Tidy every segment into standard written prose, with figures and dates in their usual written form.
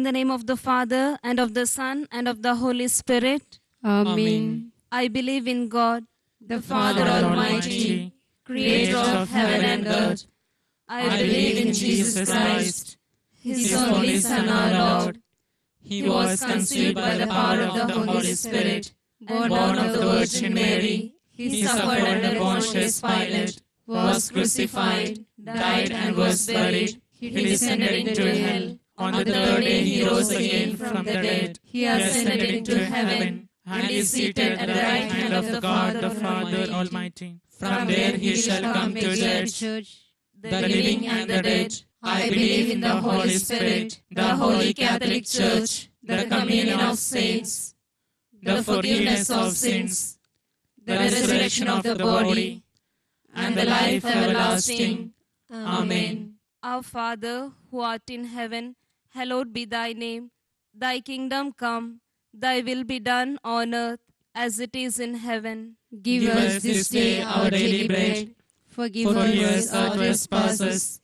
the name of the Father, and of the Son, and of the Holy Spirit. Amen. I believe in God, The Father Almighty, creator of heaven and earth. I believe in Jesus Christ, his only Son, our Lord. He was conceived by the power of the Holy Spirit, born of the Virgin Mary. He suffered under Pontius Pilate, was crucified, died, and was buried. He descended into hell. On the third day he rose again from the dead. He ascended into heaven, and is seated at the right hand of the God, the Father Almighty. From there he shall come to judge the living and the dead. I believe in the Holy Spirit, the Holy Catholic Church, the communion of saints, the forgiveness of sins, the resurrection of the body, and the life everlasting. Amen. Our Father, who art in heaven, hallowed be thy name. Thy kingdom come, thy will be done on earth as it is in heaven. Give us this day our daily bread. Forgive us our trespasses,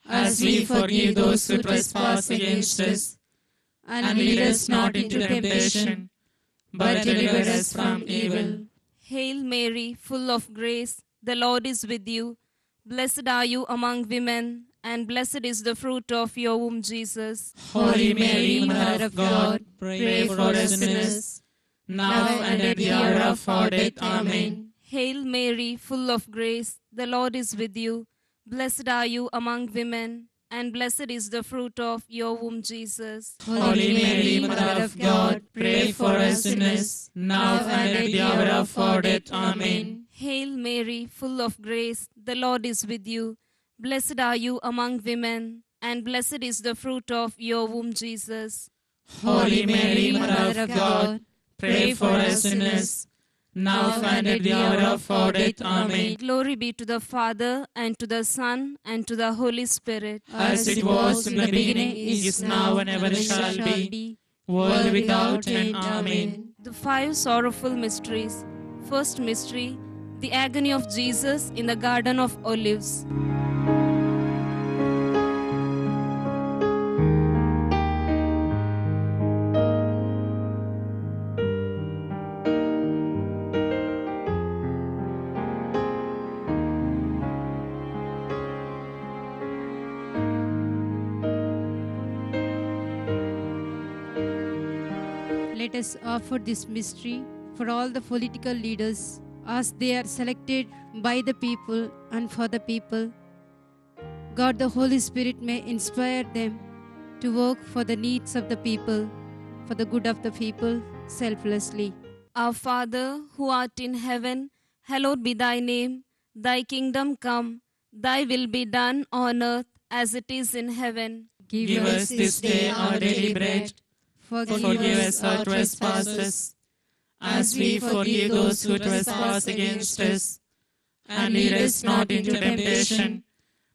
as we forgive those who trespass against us. And lead us not into temptation, but deliver us from evil. Hail Mary, full of grace, the Lord is with you. Blessed are you among women, and blessed is the fruit of your womb, Jesus. Holy Mary, Mother of God, pray for us sinners, now and at the hour of our death. Amen. Hail Mary, full of grace, the Lord is with you. Blessed are you among women, and blessed is the fruit of your womb, Jesus. Holy Mary, Mother of God, pray for us sinners, now and at the hour of our death. Amen. Hail Mary, full of grace, the Lord is with you. Blessed are you among women, and blessed is the fruit of your womb, Jesus. Holy Mary, Mother of God, pray for us sinners, now and at the hour of our death. Amen. Glory be to the Father, and to the Son, and to the Holy Spirit. As it was in the beginning, is now, and ever shall be, world without end. Amen. The five sorrowful mysteries. First mystery, the agony of Jesus in the Garden of Olives. Let us offer this mystery for all the political leaders as they are selected by the people and for the people. God the Holy Spirit may inspire them to work for the needs of the people, for the good of the people, selflessly. Our Father, who art in heaven, hallowed be thy name. Thy kingdom come, thy will be done on earth as it is in heaven. Give us this day our daily bread. Forgive us our trespasses, as we forgive those who trespass against us. And lead us not into temptation,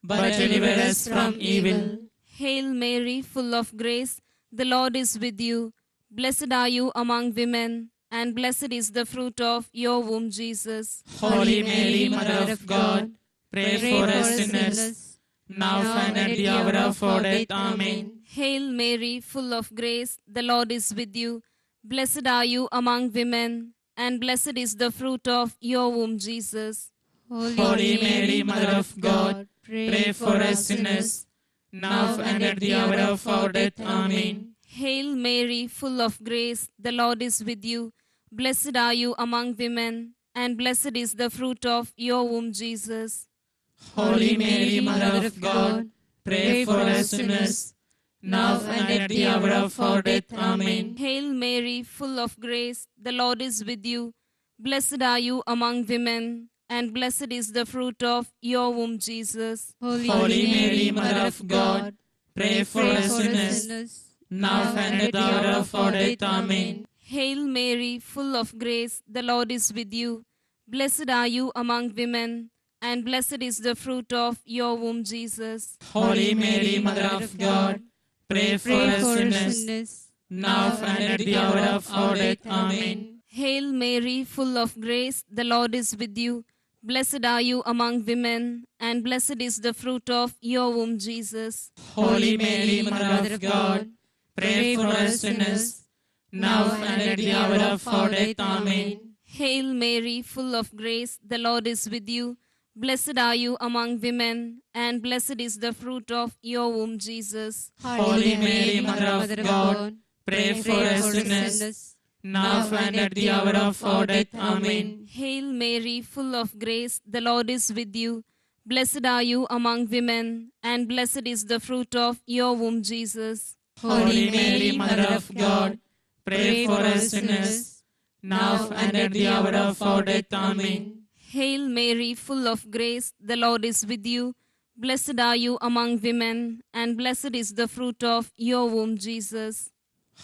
but deliver us from evil. Hail Mary, full of grace, the Lord is with you. Blessed are you among women, and blessed is the fruit of your womb, Jesus. Holy Mary, Mother of God, pray for us sinners, now and at the hour of our death. Amen. Hail Mary, full of grace, the Lord is with you. Blessed are you among women, and blessed is the fruit of your womb, Jesus. Holy Mary, Mother of God, pray for us sinners, now and at the hour of our death. Amen. Hail Mary, full of grace, the Lord is with you. Blessed are you among women, and blessed is the fruit of your womb, Jesus. Holy Mary, Mother of God, pray for us sinners, now and at the hour of our death. Amen. Hail Mary, full of grace, the Lord is with you. Blessed are you among women, and blessed is the fruit of your womb, Jesus. Holy Mary, Mother of God, pray for us sinners, now and at the hour of our death. Amen. Hail Mary, full of grace, the Lord is with you. Blessed are you among women, and blessed is the fruit of your womb, Jesus. Holy Mary, Mother of God, pray for us sinners, now and at the hour of our death. Amen. Hail Mary, full of grace, the Lord is with you. Blessed are you among women, and blessed is the fruit of your womb, Jesus. Holy Mary, Mother of God, pray for us sinners, now and at the hour of our death. Amen. Hail Mary, full of grace, the Lord is with you. Blessed are you among women, and blessed is the fruit of your womb, Jesus. Holy Mary, Mother of God, pray for us sinners, now and at the hour of our death. Amen. Hail Mary, full of grace, the Lord is with you. Blessed are you among women, and blessed is the fruit of your womb, Jesus. Holy Mary, Mother of God, pray for us sinners, now and at the hour of our death. Amen. Hail Mary, full of grace, the Lord is with you. Blessed are you among women, and blessed is the fruit of your womb, Jesus.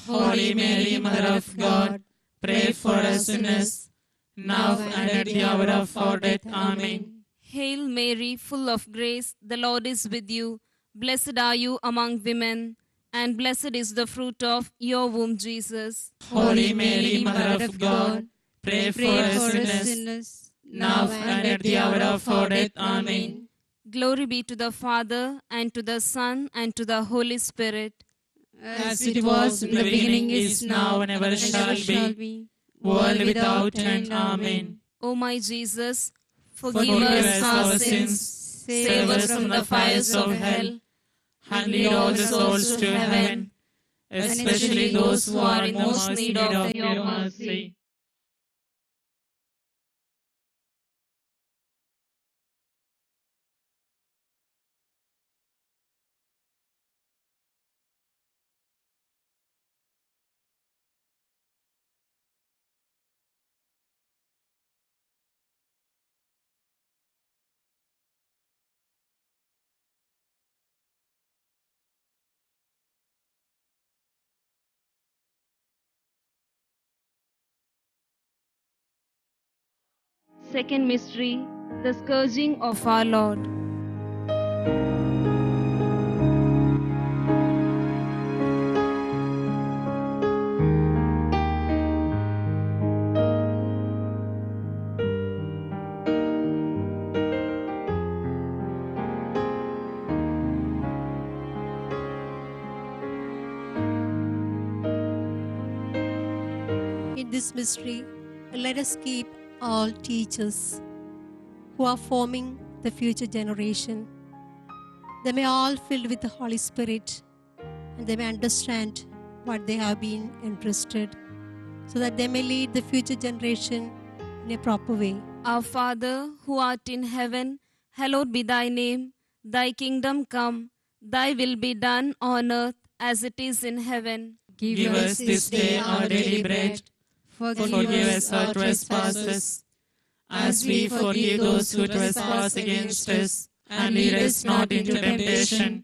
Holy Mary, Mother of God, pray for us sinners, now and at the hour of our death. Amen. Hail Mary, full of grace, the Lord is with you. Blessed are you among women, and blessed is the fruit of your womb, Jesus. Holy Mary, Mother of God, pray for us sinners, now and at the hour of our death. Amen. Glory be to the Father, and to the Son, and to the Holy Spirit. As it was in the beginning, is now, and ever shall be, world without end. Amen. O my Jesus, Forgive us our sins, save us from the fires of hell, and lead all the souls to heaven, especially those who are in most need of your mercy. Second mystery, the scourging of our Lord. In this mystery, let us keep all teachers who are forming the future generation. They may all filled with the Holy Spirit, and they may understand what they have been entrusted, so that they may lead the future generation in a proper way. Our Father, who art in heaven, hallowed be thy name. Thy kingdom come, thy will be done on earth as it is in heaven. Give us this day our daily bread. Forgive us our trespasses, as we forgive those who trespass against us. And lead us not into temptation,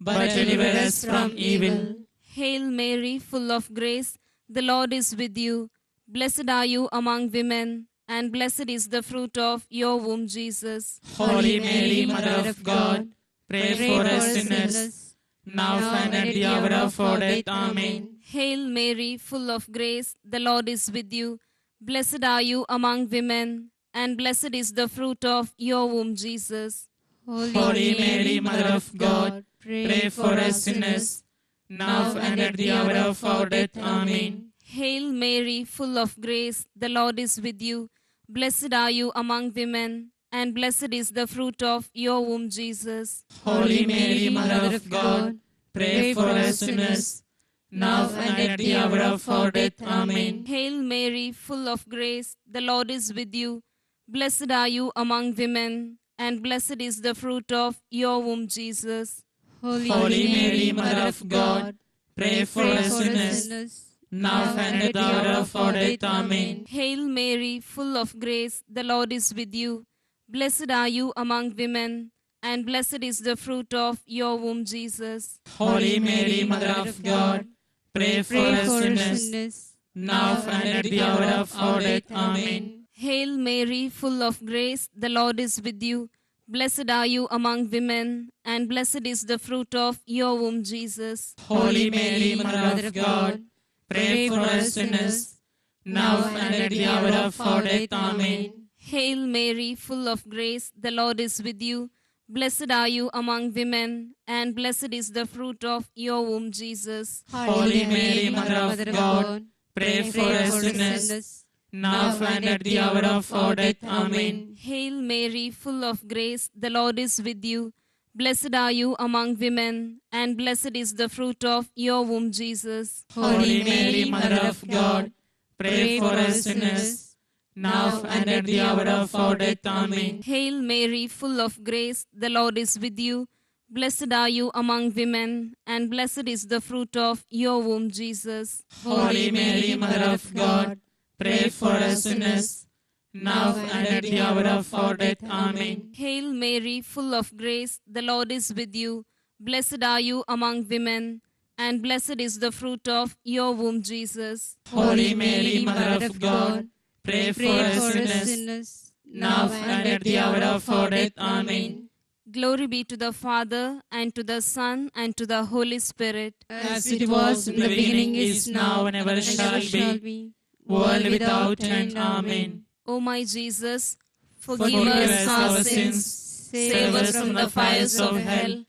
but deliver us from evil. Hail Mary, full of grace, the Lord is with you. Blessed are you among women, and blessed is the fruit of your womb, Jesus. Holy Mary, Mother of God, pray for us sinners, now and at the hour of our death. Amen. Hail Mary, full of grace, the Lord is with you. Blessed are you among women, and blessed is the fruit of your womb, Jesus. Holy Mary, Mother of God, pray for us sinners, now and at the hour of our death. Amen. Hail Mary, full of grace, the Lord is with you. Blessed are you among women, and blessed is the fruit of your womb, Jesus. Holy Mary, Mother of God, pray for us sinners, now and at the hour of our death. Amen. Hail Mary, full of grace, the Lord is with you. Blessed are you among women, and blessed is the fruit of your womb, Jesus. Holy Mary, Mother of God, pray for us sinners, now and at the hour of our death. Amen. Hail Mary, full of grace, the Lord is with you. Blessed are you among women, and blessed is the fruit of your womb, Jesus. Holy Mary, Mother of God, pray for us sinners, now and at the hour of our death. Amen. Hail Mary, full of grace, the Lord is with you. Blessed are you among women, and blessed is the fruit of your womb, Jesus. Holy Mary, Mother of God, pray for us sinners, now and at the hour of our death. Amen. Hail Mary, full of grace, the Lord is with you. Blessed are you among women, and blessed is the fruit of your womb, Jesus. Holy Mary, Mother of God, pray for us sinners, now and at the hour of our death. Amen. Hail Mary, full of grace, the Lord is with you. Blessed are you among women, and blessed is the fruit of your womb, Jesus. Holy Mary, Mother of God, pray for us sinners, now and at the hour of our death. Amen. Hail Mary, full of grace, the Lord is with you. Blessed are you among women, and blessed is the fruit of your womb, Jesus. Holy Mary, Mother of God, pray for us sinners, now and at the hour of our death. Amen. Hail Mary, full of grace, the Lord is with you. Blessed are you among women, and blessed is the fruit of your womb, Jesus. Holy Mary, Mother of God, pray for us sinners, now and at the hour of our death. Amen. Glory be to the Father, and to the Son, and to the Holy Spirit. As it was in the beginning, is now, and ever shall be, world without end. Amen. O my Jesus, Forgive forgive us us our our sins, sins, save us from the fires of hell,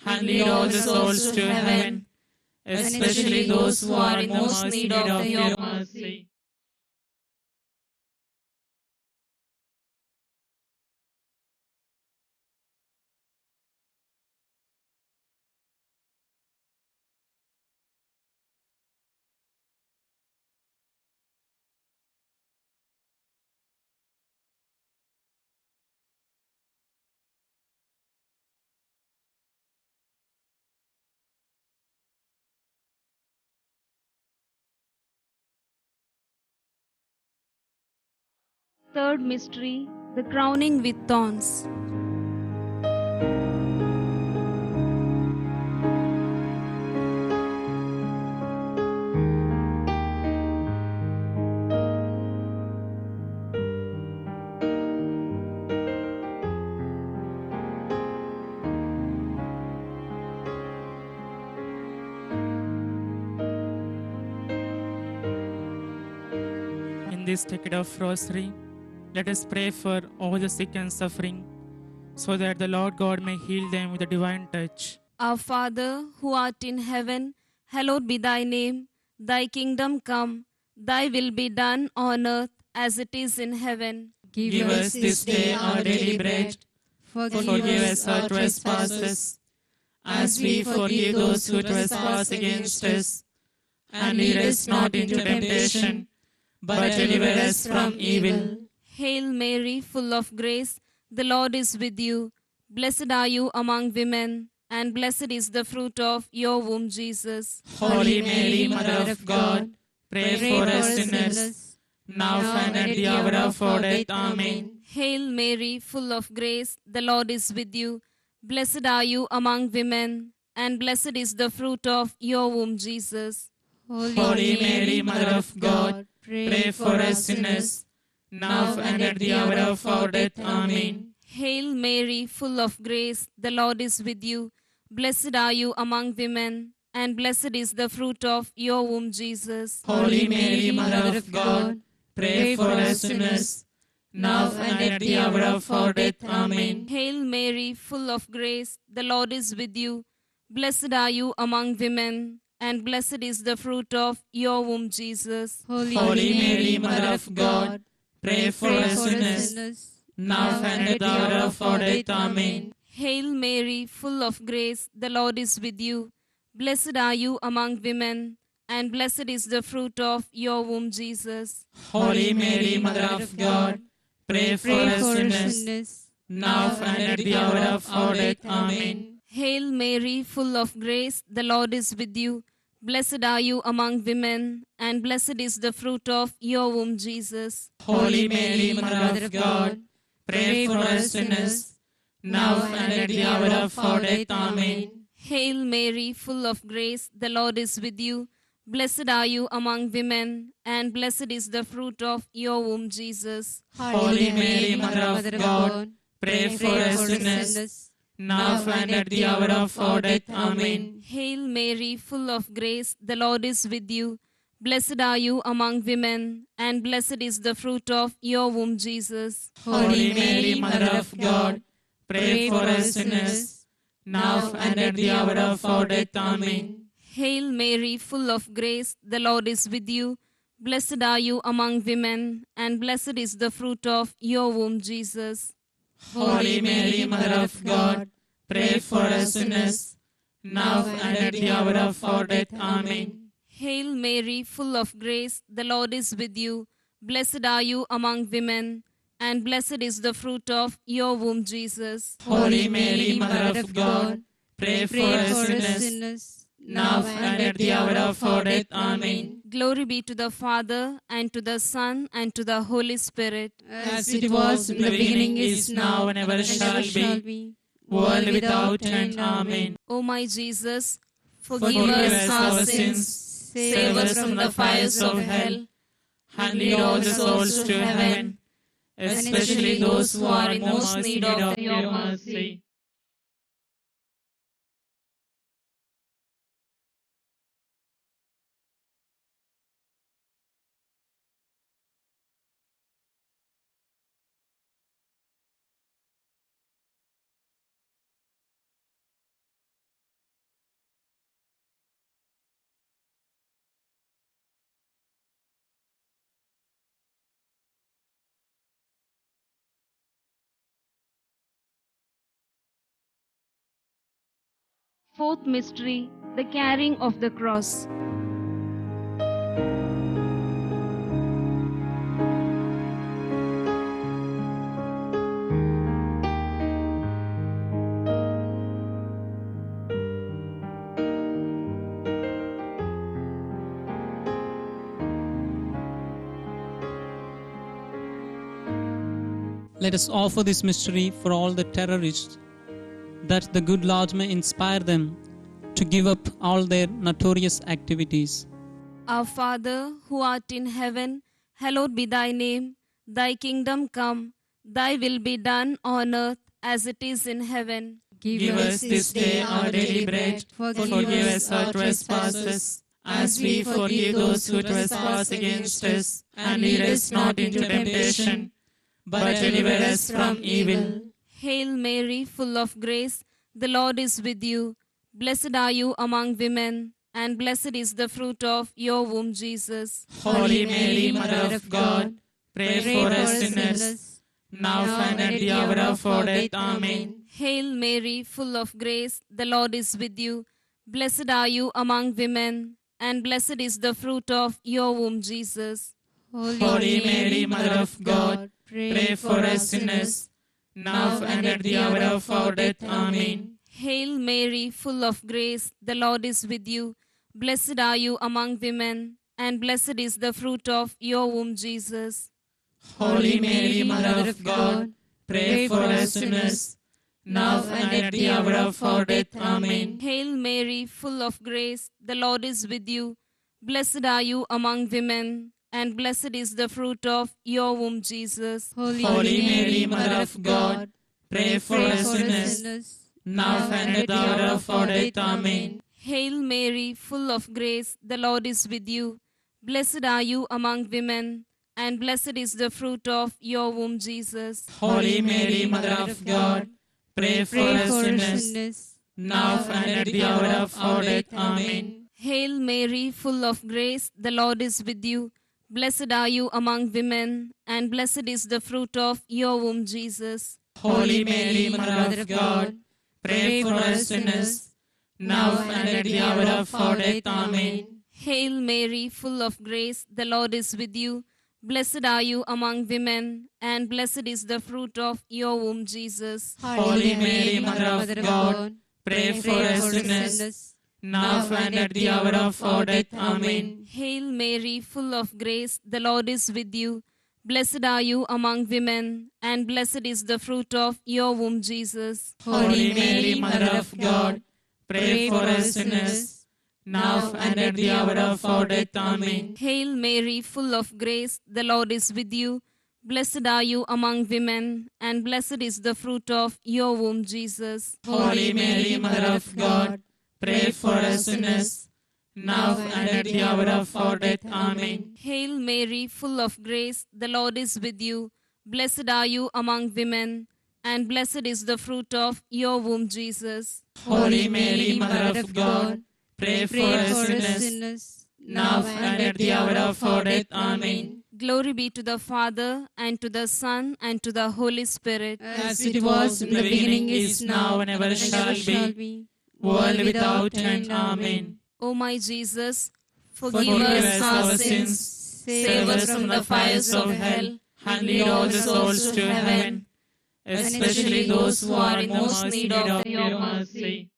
and lead all the souls to heaven, especially those who are in the most need of your mercy. Third mystery, the crowning with thorns. In this decade of rosary, let us pray for all the sick and suffering, so that the Lord God may heal them with a divine touch. Our Father, who art in heaven, hallowed be thy name. Thy kingdom come, thy will be done on earth as it is in heaven. Give us this day our daily bread. Forgive us our trespasses, as we forgive those who trespass against us. And lead us not into temptation, but deliver us from evil. Hail Mary, full of grace, the Lord is with you. Blessed are you among women, and blessed is the fruit of your womb, Jesus. Holy Mary, Mother of God, pray for us sinners, now and at the hour of our death. Amen. Hail Mary, full of grace, the Lord is with you. Blessed are you among women, and blessed is the fruit of your womb, Jesus. Holy Mary, Mother of God, pray for us sinners, now and at the hour of our death. Amen. Hail Mary, full of grace, the Lord is with you. Blessed are you among women, and blessed is the fruit of your womb, Jesus. Holy Mary, Mother of God, pray for us sinners, now and at the hour of our death. Amen. Hail Mary, full of grace, the Lord is with you. Blessed are you among women, and blessed is the fruit of your womb, Jesus. Holy Mary, Mother of God, pray for us sinners, now and at the hour of our death. Amen. Hail Mary, full of grace, the Lord is with you. Blessed are you among women, and blessed is the fruit of your womb, Jesus. Holy Mary, Mother of God, pray for us sinners, now and at the hour of our death. Amen. Hail Mary, full of grace, the Lord is with you. Blessed are you among women, and blessed is the fruit of your womb, Jesus. Holy Mary, Mother of God, pray for us sinners, now and at the hour of our death. Amen. Hail Mary, full of grace, the Lord is with you. Blessed are you among women, and blessed is the fruit of your womb, Jesus. Holy Mary, Mother of God, pray for us sinners, now and at the hour of our death. Amen. Hail Mary, full of grace, the Lord is with you. Blessed are you among women, and blessed is the fruit of your womb, Jesus. Holy Mary, Mother of God, Pray for us sinners, now and at the hour of our death. Amen. Hail Mary, full of grace, the Lord is with you. Blessed are you among women, and blessed is the fruit of your womb, Jesus. Holy Mary, Mother of God, pray for us sinners, now and at the hour of our death. Amen. Hail Mary, full of grace, the Lord is with you. Blessed are you among women, and blessed is the fruit of your womb, Jesus. Holy Mary, Mother of God, pray for us sinners, now and at the hour of our death. Amen. Glory be to the Father, and to the Son, and to the Holy Spirit. As it was in the beginning, is now, and ever shall be, world without end. Amen. O my Jesus, Forgive us our sins, save us from the fires of hell, and lead all the souls to heaven, especially those who are in most need of your mercy. Fourth mystery, the carrying of the cross. Let us offer this mystery for all the terrorists, that the good Lord may inspire them to give up all their notorious activities. Our Father, who art in heaven, hallowed be thy name. Thy kingdom come, thy will be done on earth as it is in heaven. Give us this day our daily bread. Forgive us our trespasses, as we forgive those who trespass against us. And lead us not into temptation, but deliver us from evil. Hail Mary, full of grace, the Lord is with you. Blessed are you among women, and blessed is the fruit of your womb, Jesus. Holy Mary, Mother of God, pray for us sinners, now and at the hour of our death. Amen. Hail Mary, full of grace, the Lord is with you. Blessed are you among women, and blessed is the fruit of your womb, Jesus. Holy Mary, Mother of God, pray for us sinners, now and at the hour of our death. Amen. Hail Mary, full of grace, the Lord is with you. Blessed are you among women, and blessed is the fruit of your womb, Jesus. Holy Mary, Mother of God, pray for us sinners, now and at the hour of our death. Amen. Hail Mary, full of grace, the Lord is with you. Blessed are you among women, and blessed is the fruit of your womb, Jesus. Holy Mary, Mother of God, pray for us sinners, now and at the hour of our death. Amen. Hail Mary, full of grace, the Lord is with you. Blessed are you among women, and blessed is the fruit of your womb, Jesus. Holy Mary, Mother of God, pray for us sinners, now and at the hour of our death. Amen. Hail Mary, full of grace, the Lord is with you. Blessed are you among women, and blessed is the fruit of your womb, Jesus. Holy Mary, Mother of God, pray for us sinners, now and at the hour of our death. Amen. Hail Mary, full of grace, the Lord is with you. Blessed are you among women, and blessed is the fruit of your womb, Jesus. Holy Mary, Mother of God, pray for us sinners, now and at the hour of our death. Amen. Hail Mary, full of grace, the Lord is with you. Blessed are you among women, and blessed is the fruit of your womb, Jesus. Holy Mary, Mother of God, pray for us sinners, now and at the hour of our death. Amen. Hail Mary, full of grace, the Lord is with you. Blessed are you among women, and blessed is the fruit of your womb, Jesus. Holy Mary, Mother of God, pray for us sinners, now and at the hour of our death. Amen. Hail Mary, full of grace, the Lord is with you. Blessed are you among women, and blessed is the fruit of your womb, Jesus. Holy Mary, Mother of God, pray for us sinners, now and at the hour of our death. Amen. Glory be to the Father, and to the Son, and to the Holy Spirit. As it was in the beginning, is now, and ever shall be, world without end. Amen. O my Jesus, Forgive us our sins, save us from the fires of hell, and lead all the souls to heaven, especially those who are in the most need of your mercy.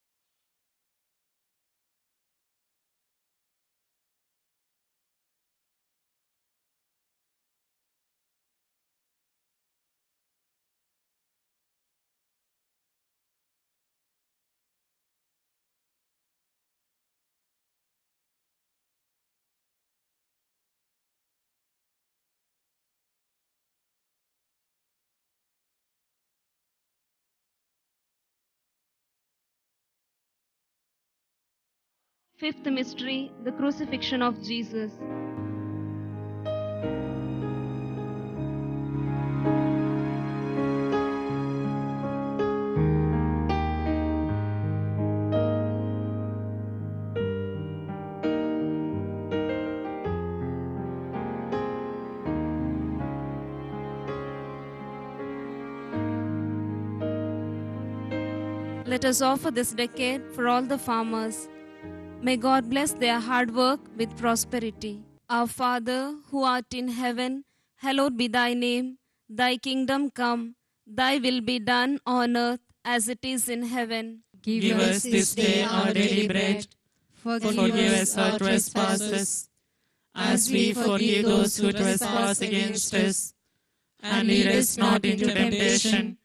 Fifth mystery, the crucifixion of Jesus. Let us offer this decade for all the farmers. May God bless their hard work with prosperity. Our Father, who art in heaven, hallowed be thy name. Thy kingdom come, thy will be done on earth as it is in heaven. Give us this day our daily bread. Forgive us our trespasses, as we forgive those who trespass against us. And lead us not into temptation,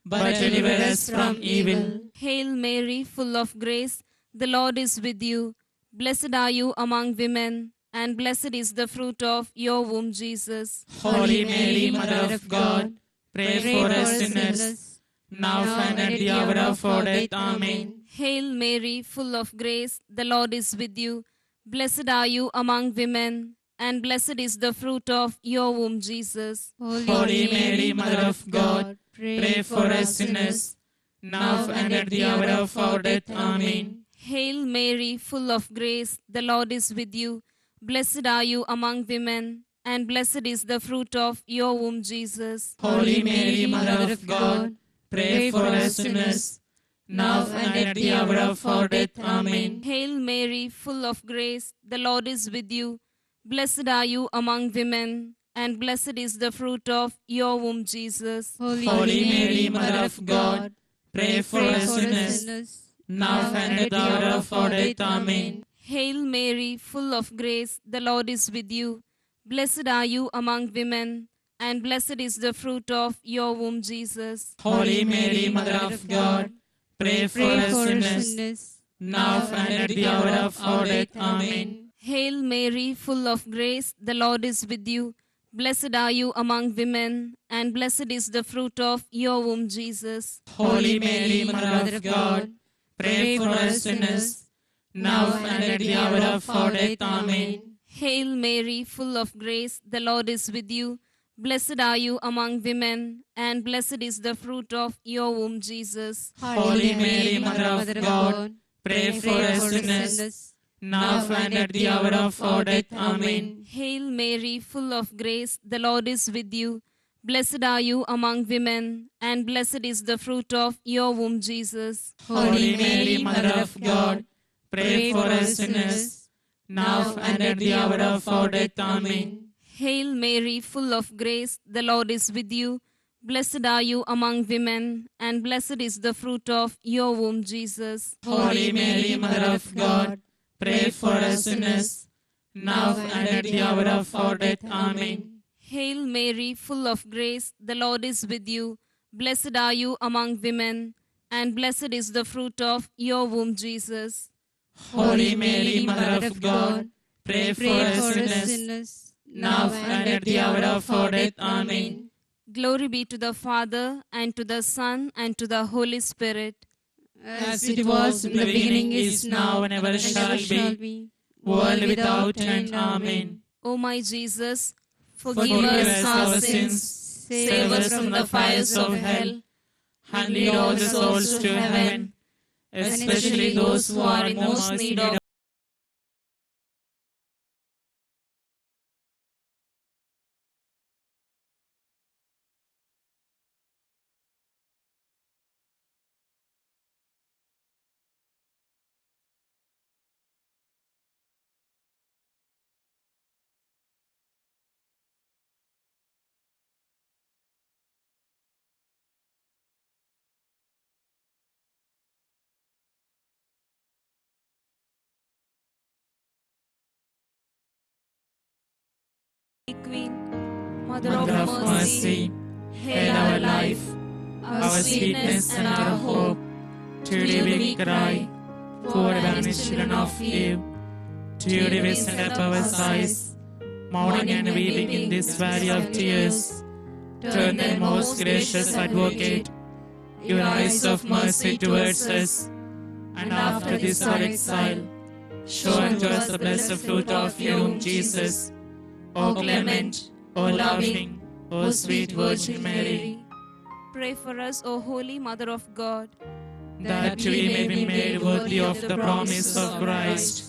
but deliver us from evil. Hail Mary, full of grace, the Lord is with you. Blessed are you among women, and blessed is the fruit of your womb, Jesus. Holy Mary, Mother of God, pray for us sinners, now and at the hour of our death. Amen. Hail Mary, full of grace, the Lord is with you. Blessed are you among women, and blessed is the fruit of your womb, Jesus. Holy Mary, Mother of God, pray for us sinners, now and at the hour of our death. Amen. Hail Mary, full of grace, the Lord is with you. Blessed are you among women, and blessed is the fruit of your womb, Jesus. Holy Mary, Mother of God, pray for us sinners, now and at the hour of our death. Amen. Hail Mary, full of grace, the Lord is with you. Blessed are you among women, and blessed is the fruit of your womb, Jesus. Holy Mary, Mother of God, pray for us sinners, now and at the hour of our death. Amen. Hail Mary, full of grace, the Lord is with you. Blessed are you among women, and blessed is the fruit of your womb, Jesus. Holy Mary, Mother of God, pray for us sinners, now and at the hour of our death. Amen. Hail Mary, full of grace, the Lord is with you. Blessed are you among women, and blessed is the fruit of your womb, Jesus. Holy Mary, Mother of God, pray for us sinners, now and at the hour of our death. Amen. Hail Mary, full of grace, the Lord is with you. Blessed are you among women, and blessed is the fruit of your womb, Jesus. Holy Mary, Mother of God, pray for us sinners, now and at the hour of our death. Amen. Hail Mary, full of grace, the Lord is with you. Blessed are you among women, and blessed is the fruit of your womb, Jesus. Holy Mary, Mother of God, pray for us sinners, now and at the hour of our death. Amen. Hail Mary, full of grace, the Lord is with you. Blessed are you among women, and blessed is the fruit of your womb, Jesus. Holy Mary, Mother of God, pray for us sinners, now and at the hour of our death. Amen. Hail Mary, full of grace, the Lord is with you. Blessed are you among women, and blessed is the fruit of your womb, Jesus. Holy Mary, Mother of God, pray for us sinners, now and at the hour of our death. Amen. Glory be to the Father, and to the Son, and to the Holy Spirit. As it was in the beginning, is now, and ever shall be, world without end. Amen. O my Jesus, Forgive us our sins, save us from the fires of hell, and lead all the souls to heaven, especially those who are in most need of Queen, Mother Mother of of mercy, mercy, hail our life, our sweetness and our hope. to thee we cry, poor banished children of Eve. To you we send up our sighs, mourning and weeping in this valley of tears. Turn then, most gracious Advocate, your eyes of mercy towards us, and after this our exile, show unto us the blessed fruit of your womb, Jesus. O clement, O loving, O sweet Virgin Mary, Pray for us, O Holy Mother of God, that we may be made worthy of the promise of Christ.